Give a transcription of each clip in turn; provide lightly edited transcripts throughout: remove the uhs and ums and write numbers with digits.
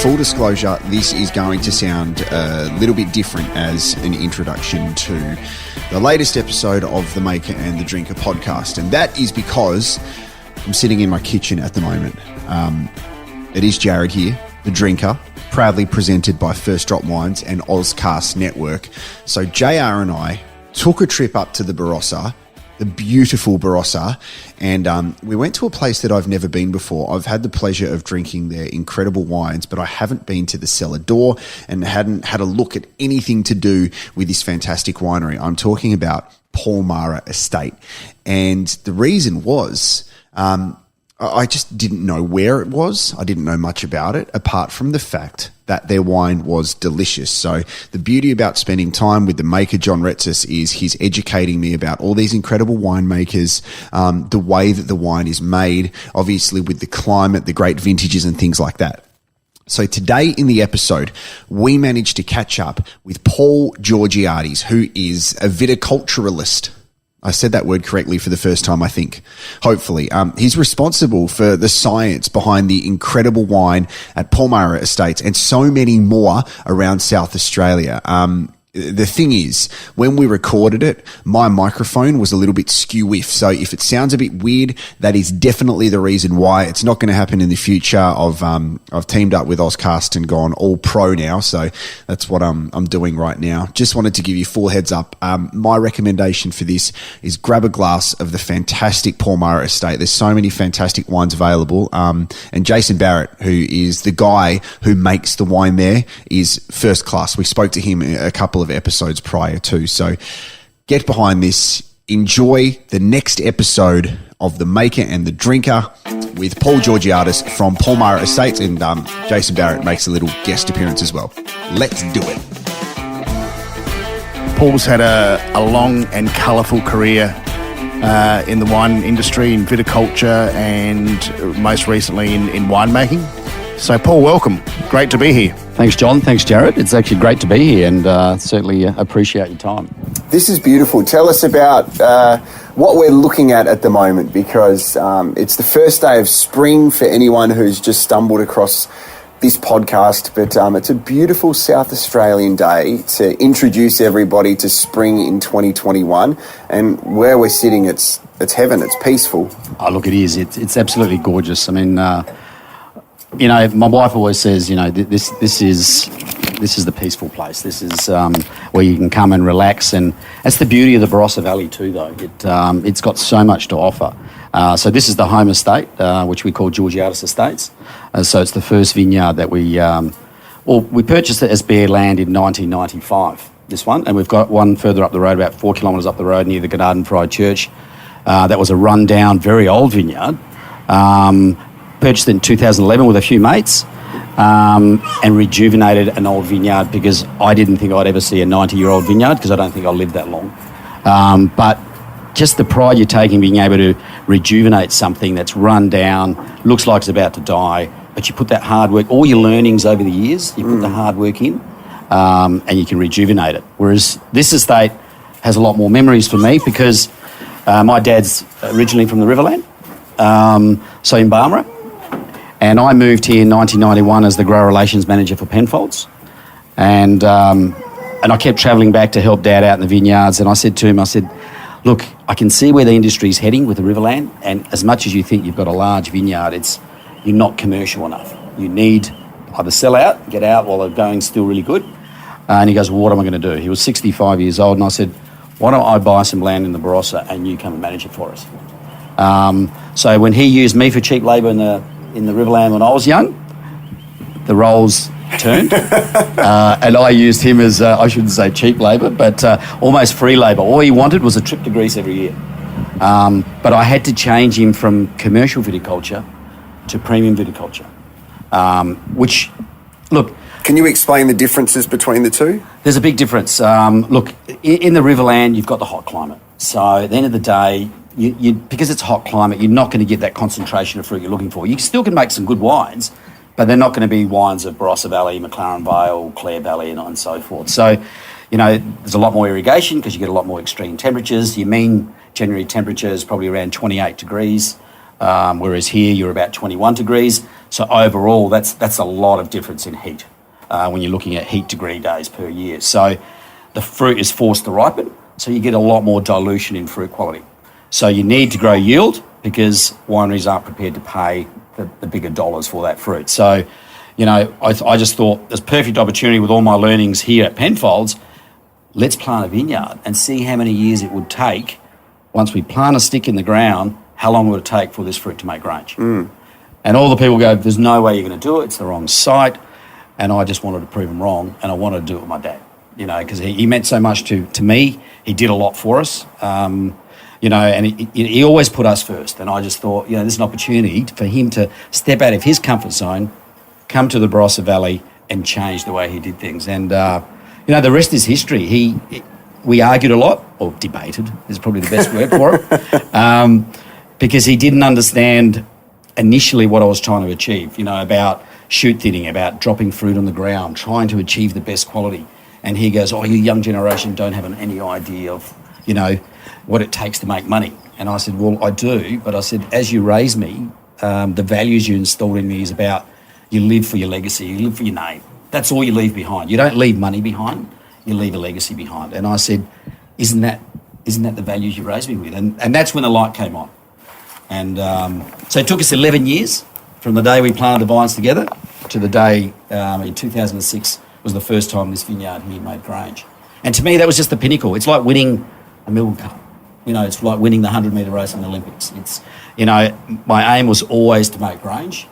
full disclosure, this is going to sound a little bit different as an introduction to the latest episode of the Maker and the Drinker podcast. And that is because I'm sitting in my kitchen at the moment. It is Jared here, the drinker, proudly presented by First Drop Wines and Ozcast Network. So JR and I took a trip up to the Barossa, the beautiful Barossa, and we went to a place that I've never been before. I've had the pleasure of drinking their incredible wines, but I haven't been to the cellar door and hadn't had a look at anything to do with this fantastic winery. I'm talking about Paulmara Estate. And the reason was I just didn't know where it was. I didn't know much about it, apart from the fact that their wine was delicious. So the beauty about spending time with the maker, John Retzis, is he's educating me about all these incredible winemakers, the way that the wine is made, obviously with the climate, the great vintages and things like that. So today in the episode, we managed to catch up with Paul Georgiadis, who is a viticulturalist. I said that word correctly for the first time, I think, hopefully. He's responsible for the science behind the incredible wine at Paulmara Estates and so many more around South Australia. The thing is, when we recorded it, my microphone was a little bit skew-whiff. So if it sounds a bit weird, that is definitely the reason why. It's not going to happen in the future. I've teamed up with Ozcast and gone all pro now. So that's what I'm doing right now. Just wanted to give you full heads up. My recommendation for this is grab a glass of the fantastic Paulmara Estate. There's so many fantastic wines available. And Jason Barrette, who is the guy who makes the wine there, is first class. We spoke to him a couple of episodes prior to. So get behind this. Enjoy the next episode of The Maker and the Drinker with Paul Georgiadis from Paulmara Estates, and Jason Barrette makes a little guest appearance as well. Let's do it. Paul's had a long and colourful career in the wine industry, in viticulture, and most recently in winemaking. So, Paul, welcome. Great to be here. Thanks, John. Thanks, Jared. It's actually great to be here, and certainly appreciate your time. This is beautiful. Tell us about what we're looking at the moment, because it's the first day of spring for anyone who's just stumbled across this podcast, but it's a beautiful South Australian day to introduce everybody to spring in 2021, and where we're sitting, it's heaven. It's peaceful. Oh, look, it is. It's absolutely gorgeous. I mean, you know, my wife always says, you know, this is the peaceful place. This is where you can come and relax, and that's the beauty of the Barossa Valley too, though. It's got so much to offer. So this is the home estate, which we call Georgiadis Estates. So it's the first vineyard that we purchased it as bare land in 1995, this one, and we've got one further up the road, about 4 kilometres up the road near the Gnaden Fried Church. That was a run-down, very old vineyard. Purchased it in 2011 with a few mates, and rejuvenated an old vineyard because I didn't think I'd ever see a 90-year-old vineyard, because I don't think I'll live that long. But just the pride you take in being able to rejuvenate something that's run down, looks like it's about to die, but you put that hard work, all your learnings over the years, you put the hard work in, and you can rejuvenate it. Whereas this estate has a lot more memories for me, because my dad's originally from the Riverland, so in Paulmara. And I moved here in 1991 as the grower relations manager for Penfolds. And I kept travelling back to help Dad out in the vineyards. And I said to him, look, I can see where the industry's heading with the Riverland. And as much as you think you've got a large vineyard, you're not commercial enough. You need either sell out, get out while the going's still really good. And he goes, well, what am I going to do? He was 65 years old. And I said, why don't I buy some land in the Barossa and you come and manage it for us? So when he used me for cheap labour in the Riverland when I was young, the roles turned, and I used him as, I shouldn't say cheap labour, but almost free labour. All he wanted was a trip to Greece every year. But I had to change him from commercial viticulture to premium viticulture, which, look... Can you explain the differences between the two? There's a big difference. Look, in the Riverland, you've got the hot climate. So at the end of the day, because it's a hot climate, you're not going to get that concentration of fruit you're looking for. You still can make some good wines, but they're not going to be wines of Barossa Valley, McLaren Vale, Clare Valley, and so forth. So, you know, there's a lot more irrigation because you get a lot more extreme temperatures. Your mean January temperature is probably around 28 degrees, whereas here you're about 21 degrees. So overall, that's a lot of difference in heat when you're looking at heat degree days per year. So the fruit is forced to ripen, so you get a lot more dilution in fruit quality. So you need to grow yield because wineries aren't prepared to pay the bigger dollars for that fruit. So, I just thought there's perfect opportunity with all my learnings here at Penfolds. Let's plant a vineyard and see how many years it would take once we plant a stick in the ground, how long would it take for this fruit to make grange? And all the people go, there's no way you're going to do it. It's the wrong site. And I just wanted to prove them wrong. And I wanted to do it with my dad, because he meant so much to me. He did a lot for us, and he always put us first. And I just thought, there's an opportunity for him to step out of his comfort zone, come to the Barossa Valley and change the way he did things. And, the rest is history. We argued a lot, or debated is probably the best word for it, because he didn't understand initially what I was trying to achieve, about shoot thinning, about dropping fruit on the ground, trying to achieve the best quality. And he goes, you young generation don't have any idea of, what it takes to make money. And I said, well, I do. But I said, as you raise me, the values you installed in me is about you live for your legacy, you live for your name. That's all you leave behind. You don't leave money behind, you leave a legacy behind. And I said, isn't that the values you raised me with? And that's when the light came on. And so it took us 11 years from the day we planted the vines together to the day in 2006 was the first time this vineyard here made grange. And to me, that was just the pinnacle. It's like winning a Melbourne Cup. It's like winning the 100-metre race in the Olympics. It's, my aim was always to make grange,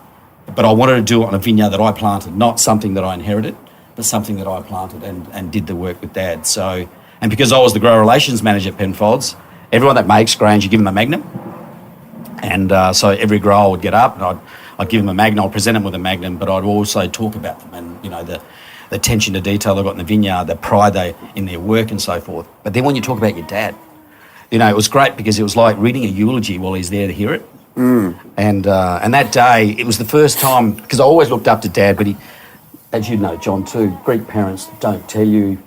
but I wanted to do it on a vineyard that I planted, not something that I inherited, but something that I planted and did the work with Dad. So, and because I was the grower relations manager at Penfolds, everyone that makes grange, you give them a magnum. And so every grower would get up and I'd give them a magnum, I'd present them with a magnum, but I'd also talk about them and, the attention to detail they've got in the vineyard, the pride in their work and so forth. But then when you talk about your dad, it was great because it was like reading a eulogy while he's there to hear it. And that day, it was the first time, because I always looked up to Dad, but he, as you know, John, too, Greek parents don't tell you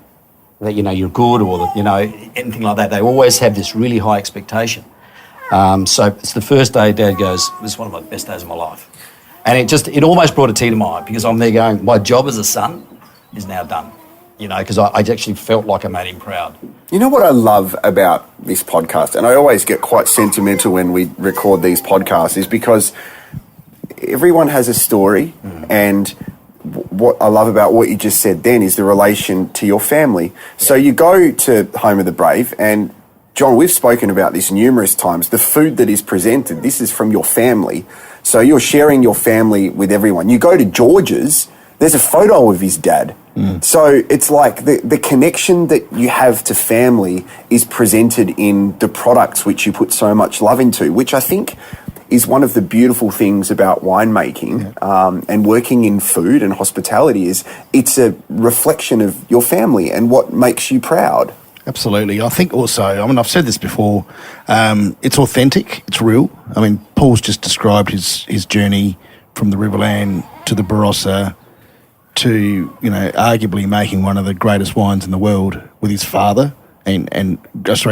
that, you're good or, anything like that. They always have this really high expectation. So it's the first day Dad goes, this is one of my best days of my life. And it almost brought a tear to my eye because I'm there going, my job as a son is now done, because I actually felt like I made him proud. You know what I love about this podcast, and I always get quite sentimental when we record these podcasts, is because everyone has a story, and what I love about what you just said then is the relation to your family. So you go to Home of the Brave, and John, we've spoken about this numerous times. The food that is presented, this is from your family. So you're sharing your family with everyone. You go to George's, there's a photo of his dad. So it's like the connection that you have to family is presented in the products which you put so much love into, which I think is one of the beautiful things about winemaking and working in food and hospitality is it's a reflection of your family and what makes you proud. Absolutely. I think also, I've said this before, it's authentic, it's real. Paul's just described his journey from the Riverland to the Barossa to, arguably making one of the greatest wines in the world with his father and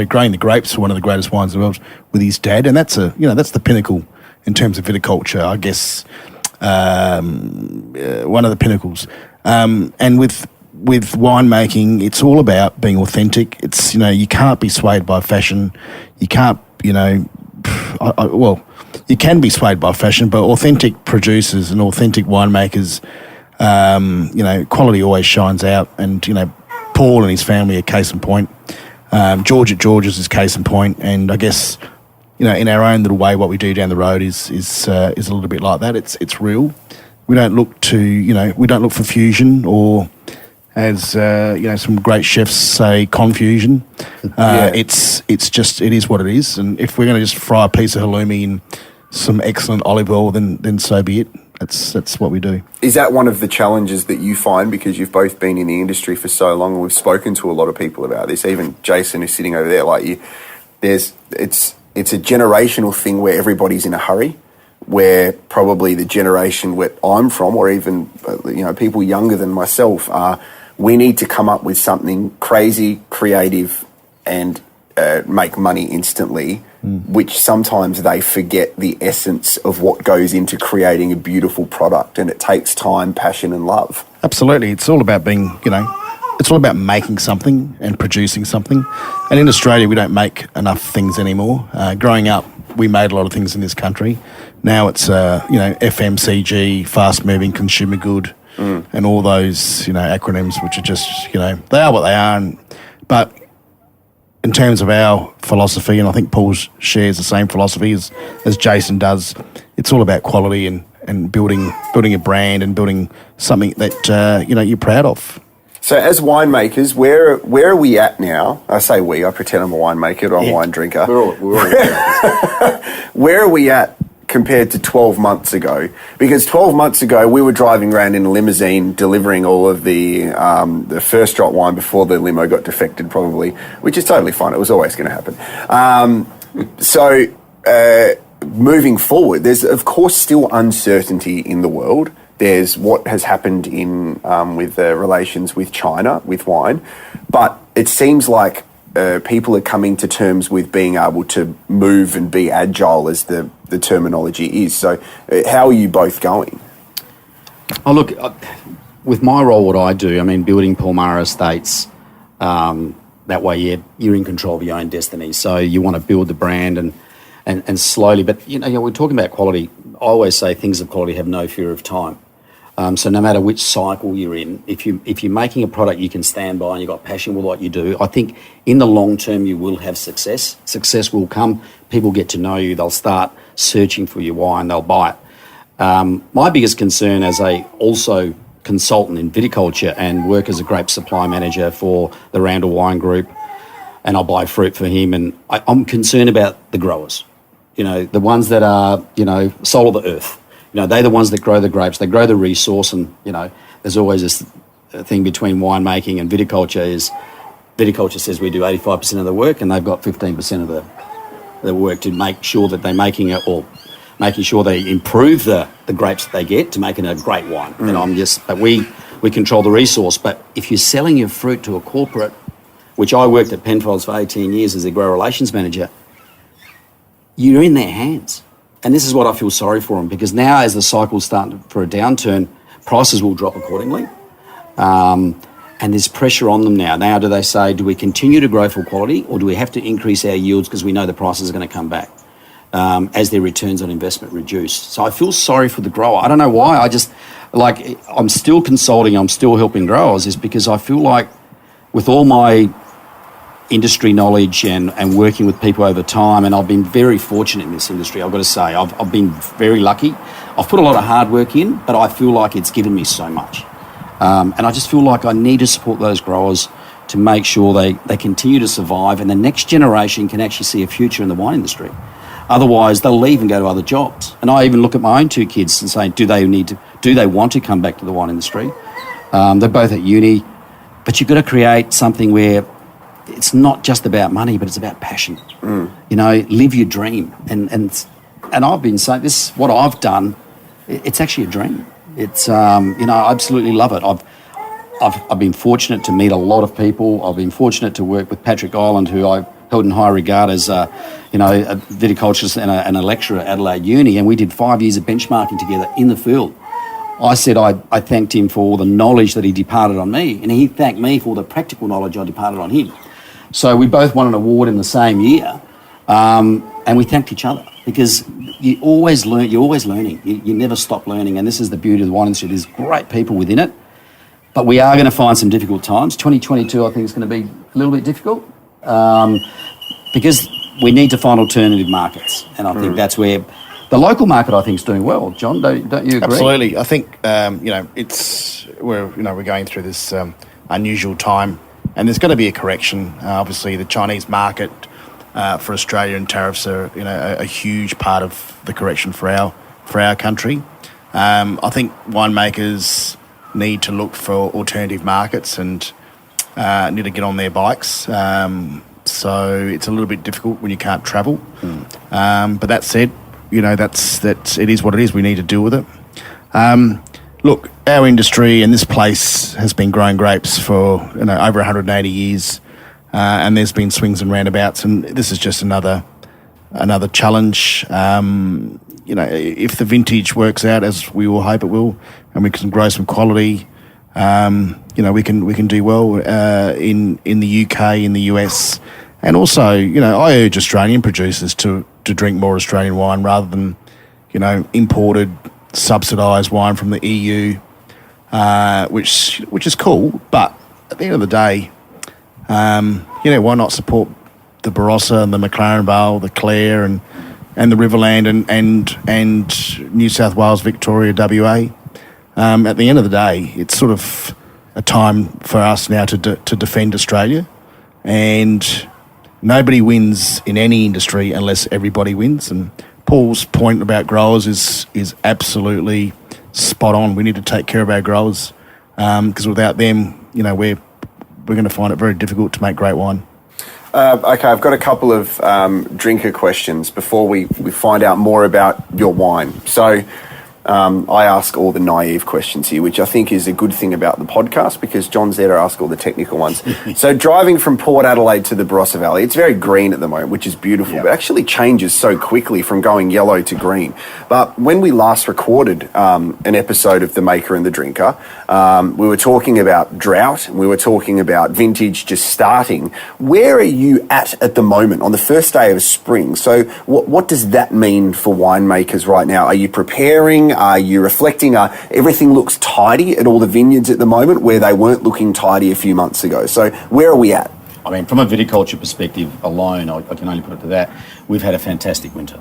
growing the grapes for one of the greatest wines in the world with his dad. And that's that's the pinnacle in terms of viticulture, I guess, one of the pinnacles. And with winemaking, it's all about being authentic. It's, you can't be swayed by fashion. You can't, you can be swayed by fashion, but authentic producers and authentic winemakers, quality always shines out. And, Paul and his family are case in point. George at George's is case in point. And I guess, in our own little way, what we do down the road is a little bit like that. It's real. We don't look for fusion or, as some great chefs say, confusion. It is what it is. And if we're going to just fry a piece of halloumi in some excellent olive oil, then so be it. That's what we do. Is that one of the challenges that you find, because you've both been in the industry for so long, and we've spoken to a lot of people about this, even Jason who's sitting over there, like you, it's a generational thing where everybody's in a hurry, where probably the generation where I'm from, or even people younger than myself, we need to come up with something crazy, creative, and make money instantly, which sometimes they forget the essence of what goes into creating a beautiful product, and it takes time, passion and love. Absolutely. It's all about being, it's all about making something and producing something. And in Australia, we don't make enough things anymore. Growing up, we made a lot of things in this country. Now it's, FMCG, fast-moving consumer good, and all those, acronyms, which are just, they are what they are. But in terms of our philosophy, and I think Paul shares the same philosophy as Jason does, it's all about quality and building a brand and building something that, you're proud of. So as winemakers, where are we at now? I say we, I pretend I'm a winemaker, but I'm a wine drinker. We're all Where are we at compared to 12 months ago? Because 12 months ago, we were driving around in a limousine delivering all of the first drop wine before the limo got defected, probably, which is totally fine. It was always going to happen. Moving forward, there's, of course, still uncertainty in the world. There's what has happened in with relations with China, with wine. But it seems like people are coming to terms with being able to move and be agile, as the terminology is. So how are you both going? Oh, look, with my role, what I do, building Paulmara estates, that way you're in control of your own destiny. So you want to build the brand and slowly, but we're talking about quality. I always say things of quality have no fear of time. So no matter which cycle you're in, if you're making a product you can stand by and you've got passion with what you do, I think in the long term you will have success. Success will come. People get to know you. They'll start searching for your wine. They'll buy it. My biggest concern as a also consultant in viticulture and work as a grape supply manager for the Randall Wine Group, and I buy fruit for him, and I'm concerned about the growers. The ones that are, soul of the earth. They're the ones that grow the grapes. They grow the resource, and, there's always this thing between winemaking and viticulture is viticulture says we do 85% of the work, and they've got 15% of the work to make sure that they're making it, or making sure they improve the grapes that they get to making a great wine. But we control the resource. But if you're selling your fruit to a corporate, which I worked at Penfolds for 18 years as their grower relations manager, you're in their hands. And this is what I feel sorry for them, because now as the cycle's starting for a downturn, prices will drop accordingly. And there's pressure on them now. Now do they say, do we continue to grow for quality, or do we have to increase our yields because we know the prices are going to come back as their returns on investment reduce? So I feel sorry for the grower. I don't know why. I'm still consulting, I'm still helping growers, is because I feel like with all my industry knowledge and working with people over time, and I've been very fortunate in this industry, I've got to say. I've been very lucky. I've put a lot of hard work in, but I feel like it's given me so much. And I just feel like I need to support those growers to make sure they continue to survive, and the next generation can actually see a future in the wine industry. Otherwise, they'll leave and go to other jobs. And I even look at my own two kids and say, do they want to come back to the wine industry? They're both at uni, but you've got to create something where it's not just about money, but it's about passion. Live your dream. And I've been saying this, what I've done, it's actually a dream. It's, I absolutely love it. I've been fortunate to meet a lot of people. I've been fortunate to work with Patrick Ireland, who I held in high regard as, a viticulturist and a lecturer at Adelaide Uni, and we did 5 years of benchmarking together in the field. I said I thanked him for all the knowledge that he departed on me, and he thanked me for all the practical knowledge I departed on him. So we both won an award in the same year, and we thanked each other, because you always learn. You're always learning. You never stop learning, and this is the beauty of the wine industry. There's great people within it, but we are going to find some difficult times. 2022, I think, is going to be a little bit difficult because we need to find alternative markets, and I think that's where the local market, I think, is doing well. John, don't you agree? Absolutely. I think we're going through this unusual time. And there's going to be a correction. Obviously, the Chinese market for Australia and tariffs are, a huge part of the correction for our country. I think winemakers need to look for alternative markets and need to get on their bikes. So it's a little bit difficult when you can't travel. But that said, that's it is what it is. We need to deal with it. Look, our industry and this place has been growing grapes for over 180 years. and there's been swings and roundabouts, and this is just another challenge. If the vintage works out as we all hope it will, and we can grow some quality, we can do well in the UK, in the US, and also, I urge Australian producers to drink more Australian wine rather than, imported, subsidised wine from the EU, which is cool. But at the end of the day, why not support the Barossa and the McLaren Vale, the Clare and the Riverland and New South Wales, Victoria, WA. At the end of the day, it's sort of a time for us now to defend Australia, and nobody wins in any industry unless everybody wins. And Paul's point about growers is absolutely spot on. We need to take care of our growers because without them, we're going to find it very difficult to make great wine. Okay, I've got a couple of drinker questions before we find out more about your wine. So I ask all the naive questions here, which I think is a good thing about the podcast because John's there to ask all the technical ones. So driving from Port Adelaide to the Barossa Valley, it's very green at the moment, which is beautiful, but it actually changes so quickly from going yellow to green. But when we last recorded an episode of The Maker and the Drinker, we were talking about drought, we were talking about vintage just starting. Where are you at the moment on the first day of spring? So what does that mean for winemakers right now? Are you preparing? Are you reflecting? Everything looks tidy at all the vineyards at the moment where they weren't looking tidy a few months ago. So where are we at? I mean, from a viticulture perspective alone, I can only put it to that. We've had a fantastic winter.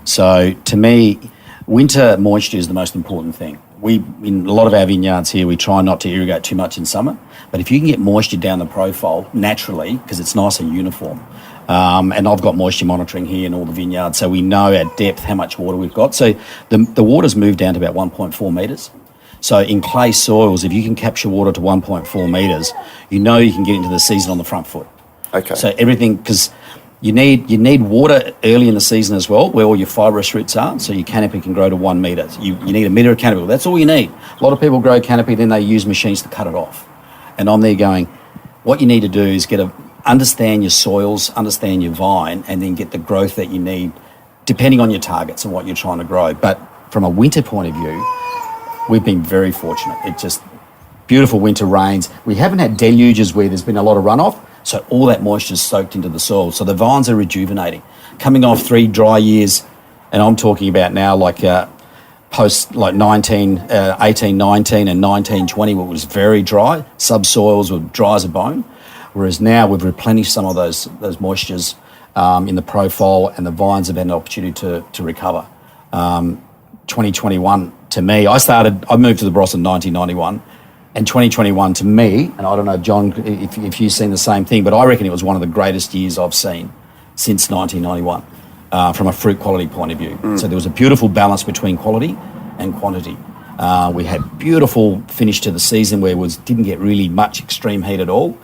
So to me, winter moisture is the most important thing. In a lot of our vineyards here, we try not to irrigate too much in summer, but if you can get moisture down the profile naturally, because it's nice and uniform, and I've got moisture monitoring here in all the vineyards, so we know at depth how much water we've got. So the water's moved down to about 1.4 metres. So in clay soils, if you can capture water to 1.4 metres, you can get into the season on the front foot. Okay. So everything, because you need water early in the season as well, where all your fibrous roots are, so your canopy can grow to 1 metre. You need a metre of canopy. That's all you need. A lot of people grow canopy, then they use machines to cut it off. And I'm there going, what you need to do is understand your soils, understand your vine, and then get the growth that you need, depending on your targets and what you're trying to grow. But from a winter point of view, we've been very fortunate. It's just beautiful winter rains. We haven't had deluges where there's been a lot of runoff, so all that moisture is soaked into the soil. So the vines are rejuvenating. Coming off 3 dry years, and I'm talking about now post 18, 19 and 19, 20, where it was very dry. Subsoils were dry as a bone. Whereas now we've replenished some of those moistures in the profile, and the vines have had an opportunity to recover. 2021, to me, I moved to the Barossa in 1991, and 2021 to me, and I don't know, John, if you've seen the same thing, but I reckon it was one of the greatest years I've seen since 1991 from a fruit quality point of view. So there was a beautiful balance between quality and quantity. We had beautiful finish to the season where didn't get really much extreme heat at all.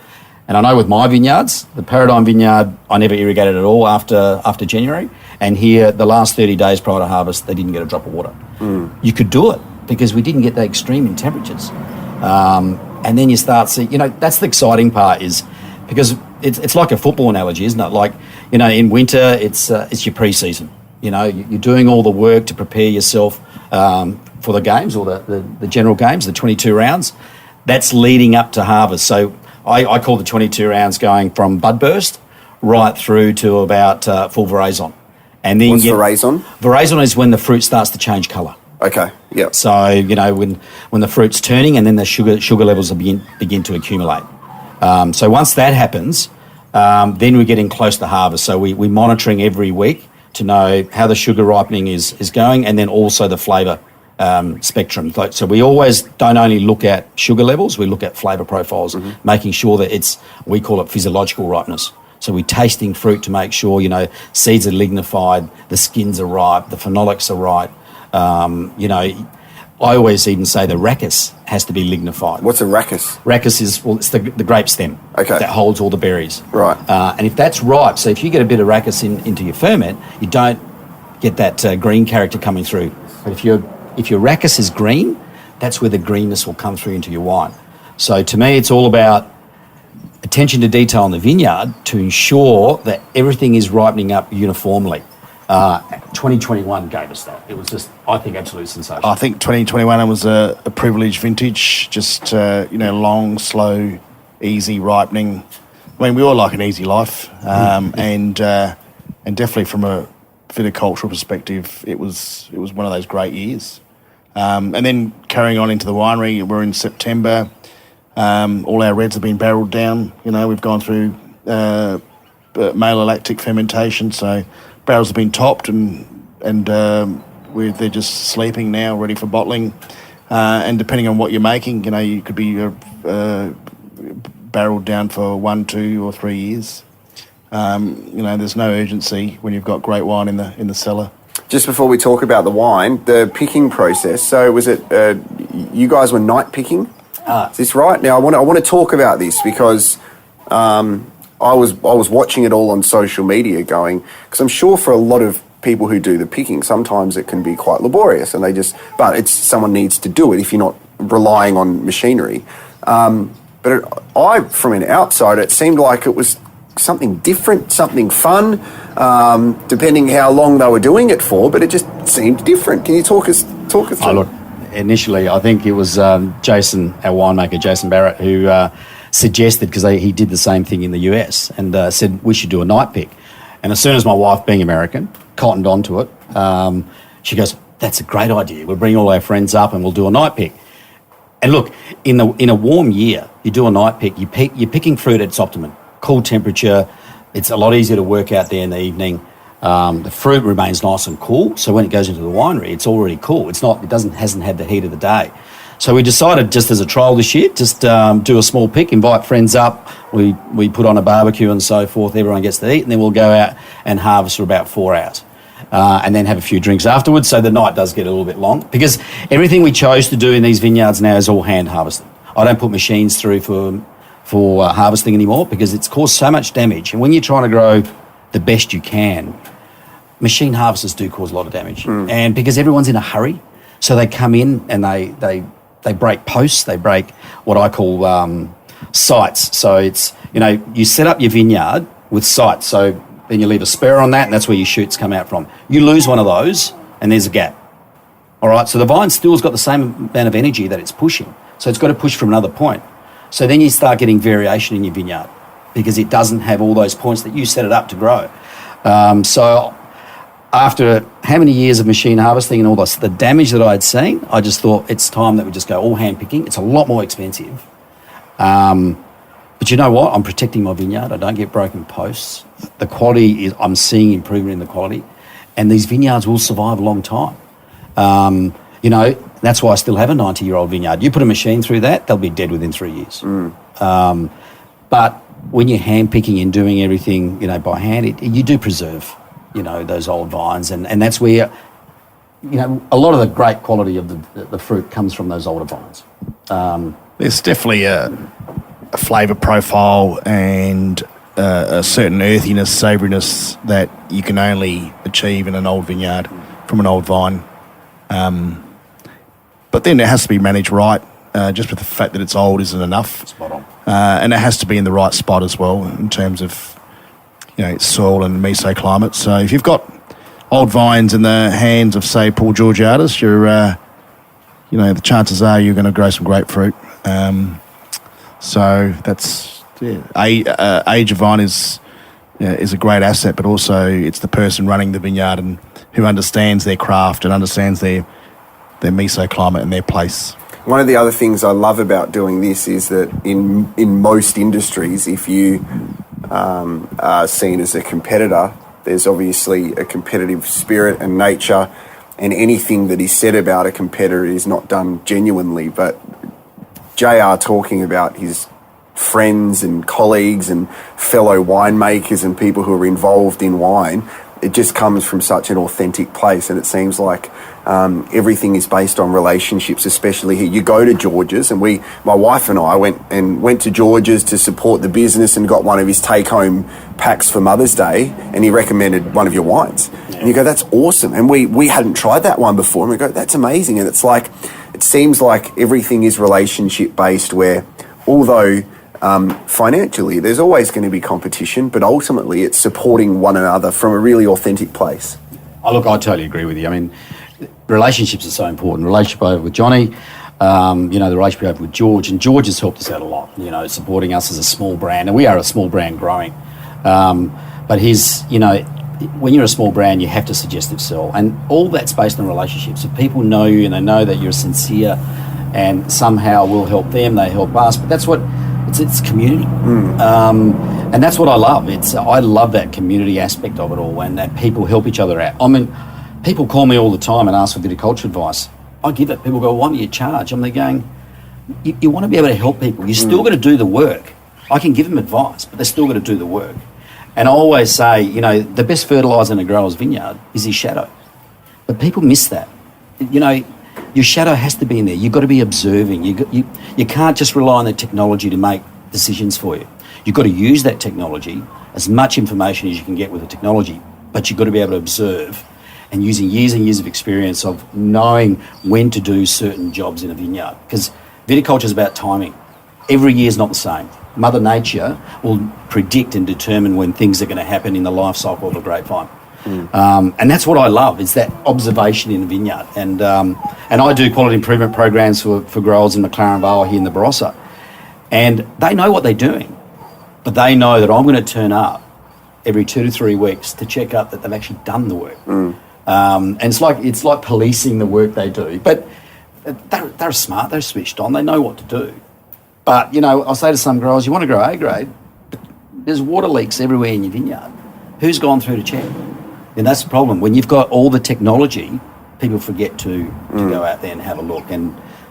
And I know with my vineyards, the Paradigm vineyard, I never irrigated at all after January. And here, the last 30 days prior to harvest, they didn't get a drop of water. You could do it because we didn't get the extreme in temperatures. And then you start seeing, that's the exciting part is because it's like a football analogy, isn't it? Like, in winter, it's your pre-season. You're doing all the work to prepare yourself for the games or the general games, the 22 rounds. That's leading up to harvest. So I call the 22 rounds going from bud burst right through to about full veraison. And then what's veraison? Veraison is when the fruit starts to change colour. Okay, yeah. So, when the fruit's turning and then the sugar levels begin to accumulate. So once that happens, then we're getting close to harvest. So we're monitoring every week to know how the sugar ripening is going, and then also the flavour spectrum. So we always don't only look at sugar levels, we look at flavour profiles, making sure that we call it physiological ripeness. So we're tasting fruit to make sure, seeds are lignified, the skins are ripe, the phenolics are right. I always even say the rachis has to be lignified. What's a rachis? Rachis is, it's the grape stem that holds all the berries. Right. And if that's ripe, so if you get a bit of rachis into your ferment, you don't get that green character coming through. But if your rachis is green, that's where the greenness will come through into your wine. So to me, it's all about attention to detail in the vineyard to ensure that everything is ripening up uniformly. 2021 gave us that. It was just, I think, absolutely sensational. I think 2021 was a privileged vintage, just, long, slow, easy ripening. I mean, we all like an easy life, and definitely from a viticultural perspective, it was one of those great years. And then carrying on into the winery, we're in September. All our reds have been barreled down. We've gone through malolactic fermentation, so barrels have been topped and they're just sleeping now, ready for bottling. And depending on what you're making, you could be barreled down for 1, 2 or 3 years. There's no urgency when you've got great wine in the cellar. Just before we talk about the wine, the picking process. So was it you guys were night picking? Is this right? Now I want to talk about this because I was watching it all on social media because I'm sure for a lot of people who do the picking, sometimes it can be quite laborious and but someone needs to do it if you're not relying on machinery. But from an outsider, it seemed like it was something different, something fun, depending how long they were doing it for, but it just seemed different. Can you talk us through? Oh, look, initially, I think it was Jason, our winemaker, Jason Barrette, who suggested, because he did the same thing in the US, and said we should do a night pick. And as soon as my wife, being American, cottoned onto it, she goes, that's a great idea. We'll bring all our friends up and we'll do a night pick. And look, in a warm year, you do a night pick, you're picking fruit at its optimum. Cool temperature, it's a lot easier to work out there in the evening. The fruit remains nice and cool, so when it goes into the winery, it's already cool. Hasn't had the heat of the day. So we decided, just as a trial this year, just do a small pick, invite friends up. We put on a barbecue and so forth. Everyone gets to eat, and then we'll go out and harvest for about 4 hours, and then have a few drinks afterwards. So the night does get a little bit long because everything we chose to do in these vineyards now is all hand harvested. I don't put machines through for harvesting anymore because it's caused so much damage. And when you're trying to grow the best you can, machine harvesters do cause a lot of damage. And because everyone's in a hurry, so they come in and they break posts, they break what I call sites. So it's, you set up your vineyard with sites. So then you leave a spur on that, and that's where your shoots come out from. You lose one of those and there's a gap. All right, so the vine still's got the same amount of energy that it's pushing. So it's got to push from another point. So then you start getting variation in your vineyard because it doesn't have all those points that you set it up to grow. So after how many years of machine harvesting and all this, the damage that I had seen, I just thought it's time that we just go all hand picking. It's a lot more expensive. But you know what? I'm protecting my vineyard. I don't get broken posts. The quality I'm seeing improvement in the quality. And these vineyards will survive a long time. That's why I still have a 90-year-old vineyard. You put a machine through that, they'll be dead within 3 years. But when you're hand picking and doing everything, by hand, you do preserve, those old vines. And that's where, a lot of the great quality of the fruit comes from those older vines. There's definitely a flavour profile and a certain earthiness, savouriness that you can only achieve in an old vineyard from an old vine. But then it has to be managed right. Just with the fact that it's old isn't enough. Spot on. And it has to be in the right spot as well in terms of, soil and mesoclimate. So if you've got old vines in the hands of, say, Paul Georgiadis, the chances are you're going to grow some grapefruit. So that's, age of vine is a great asset, but also it's the person running the vineyard and who understands their craft and understands their mesoclimate and their place. One of the other things I love about doing this is that in most industries, if you are seen as a competitor, there's obviously a competitive spirit and nature, and anything that is said about a competitor is not done genuinely. But JR talking about his friends and colleagues and fellow winemakers and people who are involved in wine, it just comes from such an authentic place, and it seems like everything is based on relationships, especially here. You go to George's, and my wife and I went to George's to support the business and got one of his take-home packs for Mother's Day, and he recommended one of your wines. Yeah. And you go, that's awesome. And we hadn't tried that one before, and we go, that's amazing. And it's like, it seems like everything is relationship-based, where although Financially, there's always going to be competition, but ultimately it's supporting one another from a really authentic place. Oh, look, I totally agree with you. I mean, relationships are so important. Relationship over with Johnny, the relationship over with George, and George has helped us out a lot, supporting us as a small brand, and we are a small brand growing. But when you're a small brand, you have to suggestive sell, and all that's based on relationships. If people know you and they know that you're sincere and somehow we'll help them, they help us, but that's what, it's community. And that's what I love. I love that community aspect of it all, and that people help each other out. I mean, people call me all the time and ask for viticulture advice. I give it. People go, why do you charge? I'm there going, you want to be able to help people. You're still got to do the work. I can give them advice, but they're still got to do the work. And I always say, the best fertiliser in a grower's vineyard is his shadow. But people miss that. Your shadow has to be in there. You've got to be observing. You can't just rely on the technology to make decisions for you. You've got to use that technology, as much information as you can get with the technology, but you've got to be able to observe, and using years and years of experience of knowing when to do certain jobs in a vineyard. Because viticulture is about timing. Every year is not the same. Mother Nature will predict and determine when things are going to happen in the life cycle of a grapevine. And that's what I love, is that observation in the vineyard. And I do quality improvement programs for growers in McLaren Vale here in the Barossa. And they know what they're doing, but they know that I'm going to turn up every 2 to 3 weeks to check up that they've actually done the work. And it's like policing the work they do. But they're smart, they're switched on, they know what to do. But, I'll say to some growers, you want to grow A grade, but there's water leaks everywhere in your vineyard. Who's gone through to check? And that's the problem. When you've got all the technology, people forget to go out there and have a look.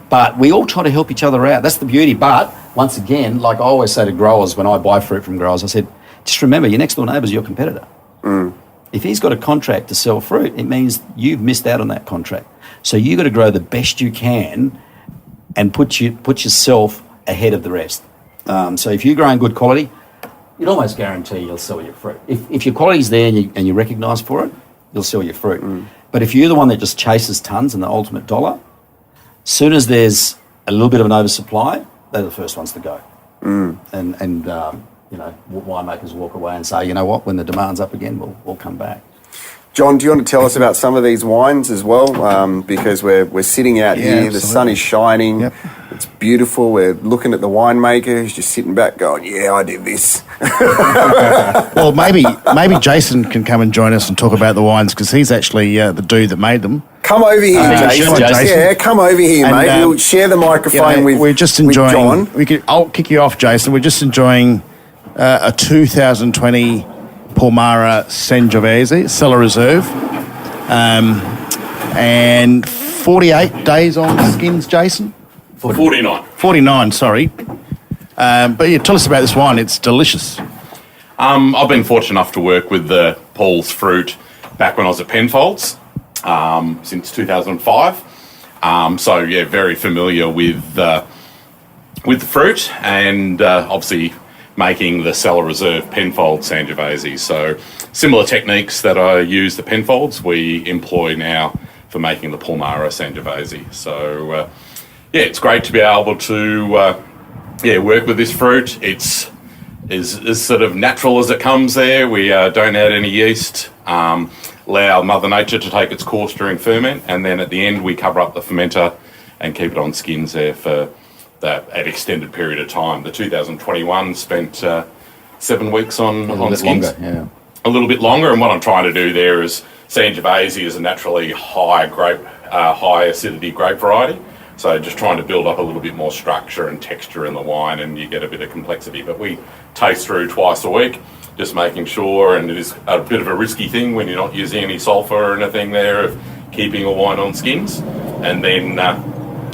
But we all try to help each other out. That's the beauty. But once again, like I always say to growers when I buy fruit from growers, I said, just remember, your next door neighbour's your competitor. If he's got a contract to sell fruit, it means you've missed out on that contract. So you've got to grow the best you can and put yourself ahead of the rest. So if you're growing good quality, you'd almost guarantee you'll sell your fruit. If your quality's there and you're recognised for it, you'll sell your fruit. But if you're the one that just chases tons and the ultimate dollar, as soon as there's a little bit of an oversupply, they're the first ones to go. Winemakers walk away and say, you know what, when the demand's up again, we'll come back. John, do you want to tell us about some of these wines as well? Because we're sitting out here, absolutely. The sun is shining, It's beautiful. We're looking at the winemaker who's just sitting back going, yeah, I did this. Well, maybe Jason can come and join us and talk about the wines, because he's actually the dude that made them. Come over here, Jason. Jason. Yeah, come over here, And, mate. We'll share the microphone with We're just enjoying. with John. I'll kick you off, Jason. We're just enjoying a 2020 Paulmara Sangiovese Cellar Reserve, and 48 days on skins, Jason. 49. 49, sorry. But yeah, tell us about this wine. It's delicious. I've been fortunate enough to work with Paul's fruit back when I was at Penfolds since 2005. So yeah, very familiar with the fruit, and obviously making the Cellar Reserve Penfolds Sangiovese. So similar techniques that I used at Penfolds, we employ now for making the Paulmara Sangiovese. So it's great to be able to work with this fruit. It's as sort of natural as it comes there. We don't add any yeast, allow Mother Nature to take its course during ferment, and then at the end we cover up the fermenter and keep it on skins there for an extended period of time. The 2021 spent 7 weeks on skins. Longer, a little bit longer, and what I'm trying to do there is Sangiovese is a naturally high acidity grape variety, so just trying to build up a little bit more structure and texture in the wine, and you get a bit of complexity. But we taste through twice a week, just making sure, and it is a bit of a risky thing when you're not using any sulphur or anything there, of keeping a wine on skins. And then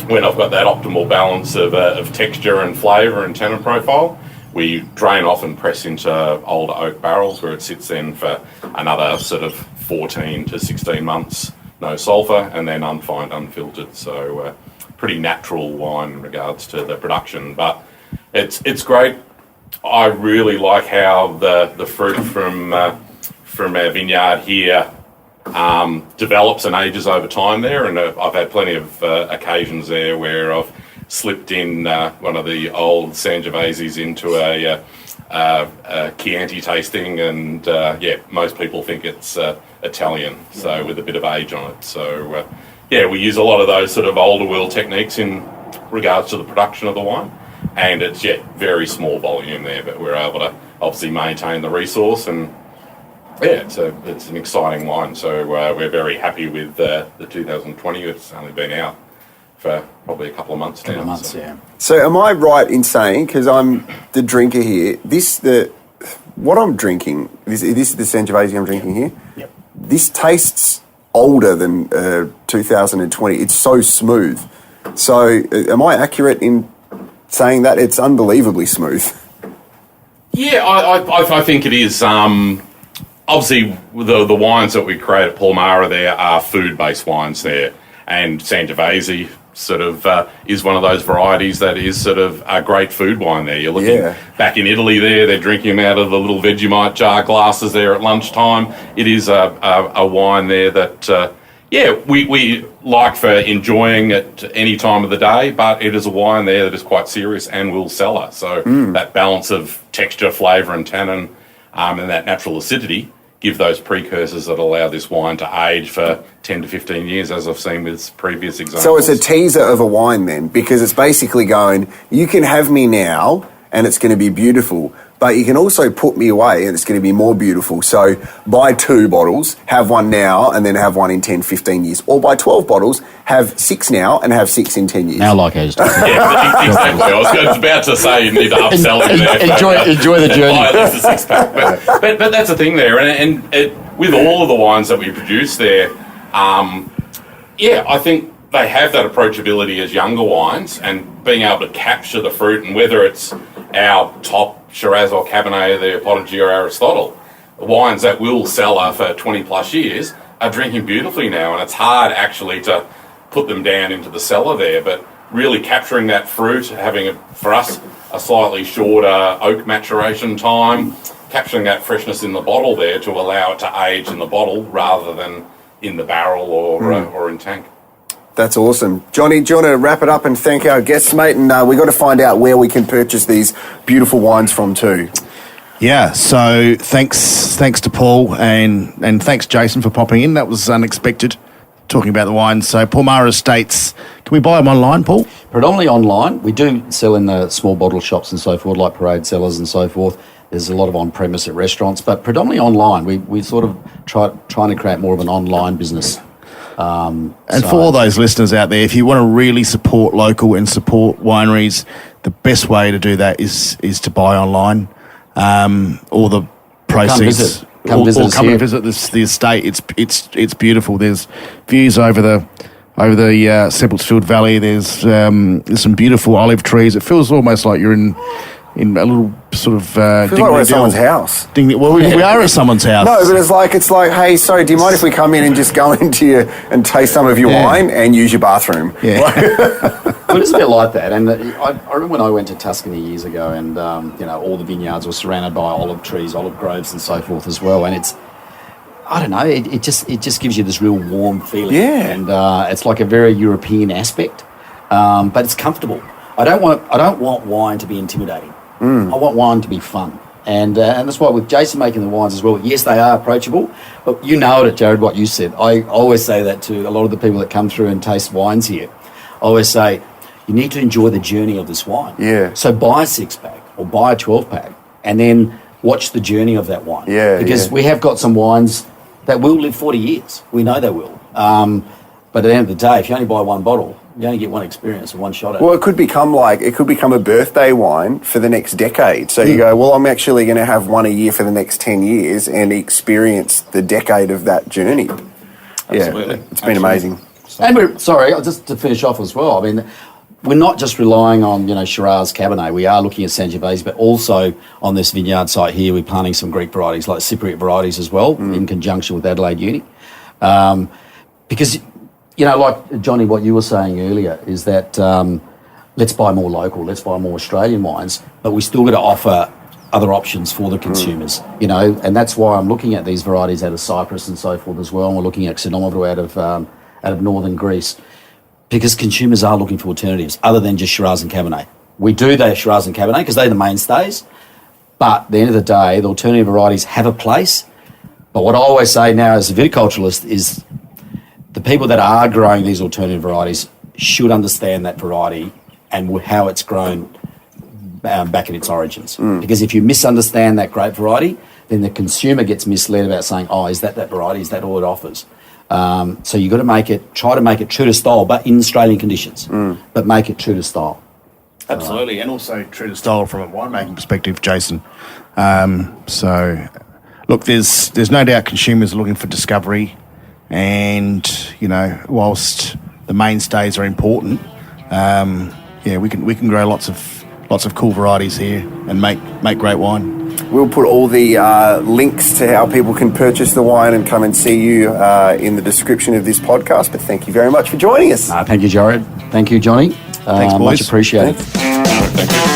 when I've got that optimal balance of texture and flavour and tannin profile, we drain off and press into older oak barrels where it sits then for another sort of 14 to 16 months, no sulphur, and then unfined, unfiltered. So pretty natural wine in regards to the production, but it's great. I really like how the fruit from our vineyard here develops and ages over time there, and I've had plenty of occasions there where I've slipped in one of the old Sangioveses into a Chianti tasting, and most people think it's Italian, so with a bit of age on it. So we use a lot of those sort of older world techniques in regards to the production of the wine, and it's very small volume there, but we're able to obviously maintain the resource, and it's an exciting wine. So we're very happy with the 2020. It's only been out for probably a couple of months now. So am I right in saying, because I'm the drinker here, what I'm drinking, this is the Sangiovese I'm drinking here? Yep. This tastes older than 2020. It's so smooth. So am I accurate in saying that? It's unbelievably smooth. Yeah, I think it is. Obviously, the wines that we create at Paulmara there are food-based wines there, and Sangiovese sort of is one of those varieties that is sort of a great food wine there. You're looking back in Italy there, they're drinking them out of the little Vegemite jar glasses there at lunchtime. It is a wine there that, we like for enjoying at any time of the day, but it is a wine there that is quite serious and will cellar. So that balance of texture, flavour and tannin and that natural acidity give those precursors that allow this wine to age for 10 to 15 years, as I've seen with previous examples. So it's a teaser of a wine then, because it's basically going, you can have me now and it's going to be beautiful, but you can also put me away and it's going to be more beautiful. So buy 2 bottles, have one now and then have one in 10, 15 years. Or buy 12 bottles, have 6 now and have 6 in 10 years. Now like age. Exactly. I was about to say you need to upsell him there. Enjoy the journey. Buy at least a 6-pack. But that's the thing there. And with all of the wines that we produce there, I think they have that approachability as younger wines, and being able to capture the fruit, and whether it's our top Shiraz or Cabernet, the Apogee or Aristotle, wines that will cellar for 20 plus years are drinking beautifully now, and it's hard actually to put them down into the cellar there, but really capturing that fruit, having for us a slightly shorter oak maturation time, capturing that freshness in the bottle there to allow it to age in the bottle rather than in the barrel or in tank. That's awesome. Johnny, do you want to wrap it up and thank our guests, mate? And we've got to find out where we can purchase these beautiful wines from too. Yeah, so thanks to Paul and thanks Jason for popping in. That was unexpected, talking about the wines. So Paulmara Estates, can we buy them online, Paul? Predominantly online. We do sell in the small bottle shops and so forth, like Parade Cellars and so forth. There's a lot of on-premise at restaurants, but predominantly online. We sort of trying to create more of an online business. For all those listeners out there, if you want to really support local and support wineries, the best way to do that is to buy online. All the proceeds. Come visit and visit the estate. It's beautiful. There's views over the Seppeltsfield Valley. There's some beautiful olive trees. It feels almost like you're in a little sort of feels like we're at someone's house. We are at someone's house. No, but it's like, hey, sorry, do you mind if we come in and just go into you and taste some of your wine and use your bathroom? Yeah. Well, it's a bit like that. And I remember when I went to Tuscany years ago, and all the vineyards were surrounded by olive trees, olive groves, and so forth as well. And it's, I don't know, it just gives you this real warm feeling. Yeah. And it's like a very European aspect, but it's comfortable. I don't want wine to be intimidating. I want wine to be fun. And that's why with Jason making the wines as well, yes, they are approachable, but you nailed it, Jared, what you said. I always say that to a lot of the people that come through and taste wines here. I always say, you need to enjoy the journey of this wine. Yeah. So buy a 6-pack or buy a 12-pack and then watch the journey of that wine. Yeah. Because we have got some wines that will live 40 years. We know they will. But at the end of the day, if you only buy one bottle, you only get one experience and one shot at it. Well, it could become a birthday wine for the next decade. So you go, well, I'm actually going to have one a year for the next 10 years and experience the decade of that journey. Absolutely. Yeah, it's been amazing. And just to finish off as well, I mean, we're not just relying on, Shiraz, Cabernet. We are looking at Sangiovese, but also on this vineyard site here, we're planting some Greek varieties, like Cypriot varieties as well, in conjunction with Adelaide Uni. Because, like Johnny, what you were saying earlier is that let's buy more local, let's buy more Australian wines, but we still got to offer other options for the consumers, and that's why I'm looking at these varieties out of Cyprus and so forth as well, and we're looking at Xenometer out of northern Greece. because consumers are looking for alternatives other than just Shiraz and Cabernet. We do the Shiraz and Cabernet because they're the mainstays, but at the end of the day, the alternative varieties have a place. But what I always say now as a viticulturalist is the people that are growing these alternative varieties should understand that variety and how it's grown back in its origins. Because if you misunderstand that grape variety, then the consumer gets misled about saying, oh, is that variety? Is that all it offers? So you've got to try to make it true to style, but in Australian conditions, but make it true to style. Absolutely, and also true to style from a winemaking perspective, Jason. So, look, there's no doubt consumers are looking for discovery, and whilst the mainstays are important, we can grow lots of cool varieties here and make great wine. We'll put all the links to how people can purchase the wine and come and see you in the description of this podcast. But thank you very much for joining us. Thank you, Jared. Thank you, Johnny. Thanks, boys. Much appreciated. Thanks. Thank you.